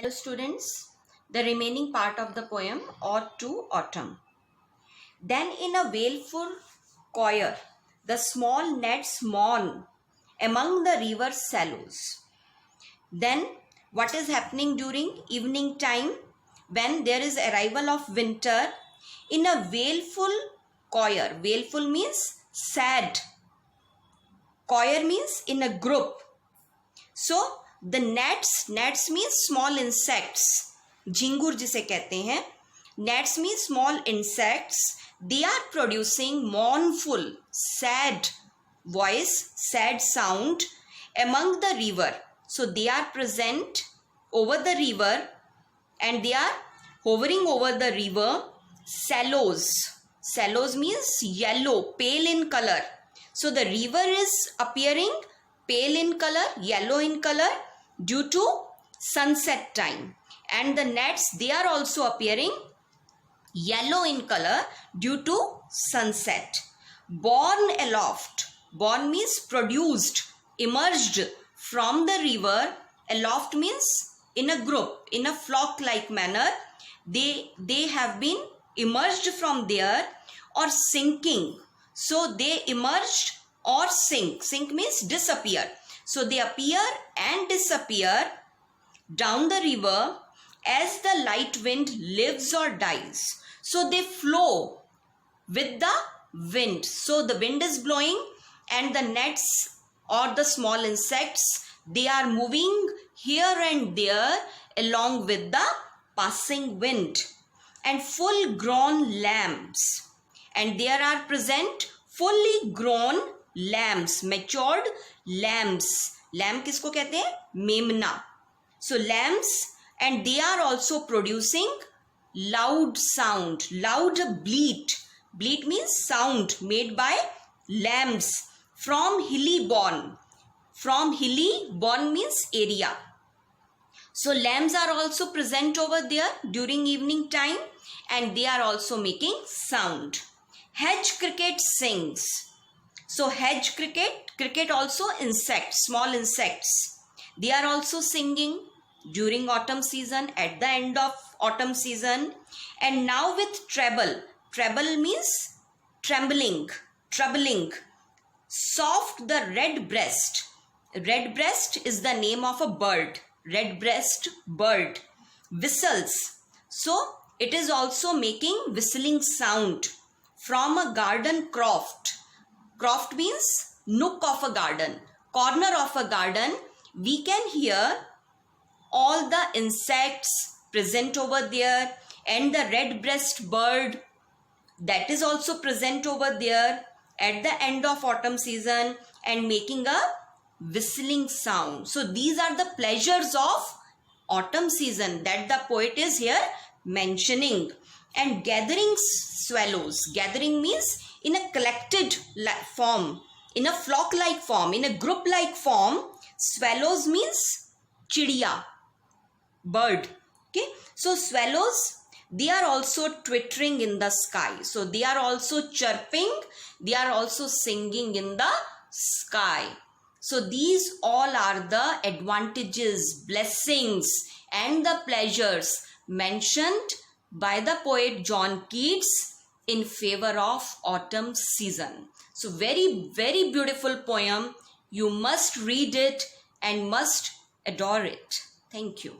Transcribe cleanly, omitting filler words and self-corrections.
Hello students, the remaining part of the poem Ode to Autumn. Then in a wailful choir, the small gnats mourn among the river shallows. Then what is happening during evening time when there is arrival of winter? In a wailful choir, wailful means sad, choir means in a group. So the gnats means small insects, झिंगुर जिसे कहते हैं. gnats mean small insects. They are producing mournful, sad voice, sad sound among the river. So they are present over the river and they are hovering over the river shallows. Shallows means yellow, pale in color. So the river is appearing pale in color, yellow in color due to sunset time, and the gnats, they are also appearing yellow in color due to sunset. Borne aloft, borne means produced, emerged from the river. Aloft means in a group, in a flock like manner. They have been emerged from there or sinking. So they emerged or sink means disappear. So they appear and disappear down the river as the light wind lives or dies. So they flow with the wind. So the wind is blowing and the gnats or the small insects, they are moving here and there along with the passing wind. And full grown lambs, and there are present fully grown lambs, matured lambs. Lamb किसको कहते हैं? मेमना. So lambs, and they are also producing loud sound, loud bleat. Bleat means sound made by lambs from hilly bourne. From hilly bourne means area. So lambs are also present over there during evening time and they are also making sound. Hedge cricket sings. So hedge cricket also insects, small insects. They are also singing during autumn season, at the end of autumn season. And now with treble. Treble means trembling, troubling. Soft the red breast. Red breast is the name of a bird. Red breast bird whistles. So it is also making whistling sound from a garden croft. Croft means nook of a garden, corner of a garden. We can hear all the insects present over there and the red breast bird that is also present over there at the end of autumn season and making a whistling sound. So these are the pleasures of autumn season that the poet is here mentioning. And gathering swallows. Gathering means in a collected form, in a flock-like form, in a group-like form. Swallows means chidiya, bird. Okay. So swallows, they are also twittering in the sky. So they are also chirping. They are also singing in the sky. So these all are the advantages, blessings and the pleasures mentioned by the poet John Keats in favor of autumn season. So very, very beautiful poem. You must read it and must adore it. Thank you.